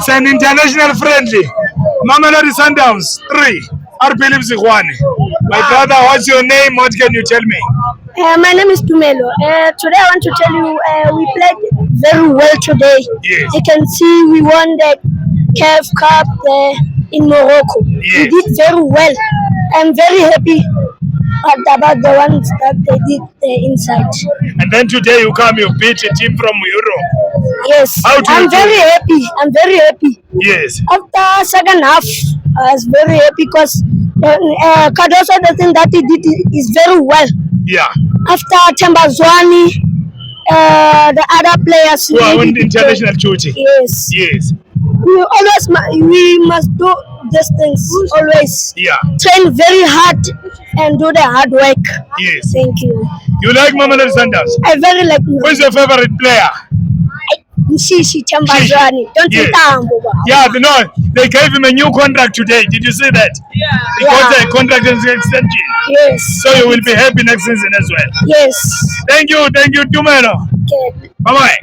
It's an international friendly. Mamelodi Sundowns 3. RP Lipzigwane. My brother, what's your name? What can you tell me? My name is Tumelo. Today I want to tell you we played very well today. Yes. You can see we won the CAF Cup in Morocco. Yes. We did very well. I'm very happy about the ones that they did inside. And then today you come, you beat a team from Europe. Yes, How do you I'm do very it? happy. I'm very happy. Yes. After second half, I was very happy because Cardoso, the thing that he did is very well. Yeah. After Tembazwani, the other players Who are on really international duty. Yes. Yes. We must do these things always. Yeah. Train very hard and do the hard work. Yes. Thank you. You like Mamelodi Sundowns? I very like Who's your favorite player? Mshishi Tembazwani. Don't Yes. you tambo. Yeah, no, they gave him a new contract today. Did you see that? Yeah. He got a contract extension. Yes. So you will be happy next season as well. Yes. Thank you, Tumelo. Okay. Bye bye.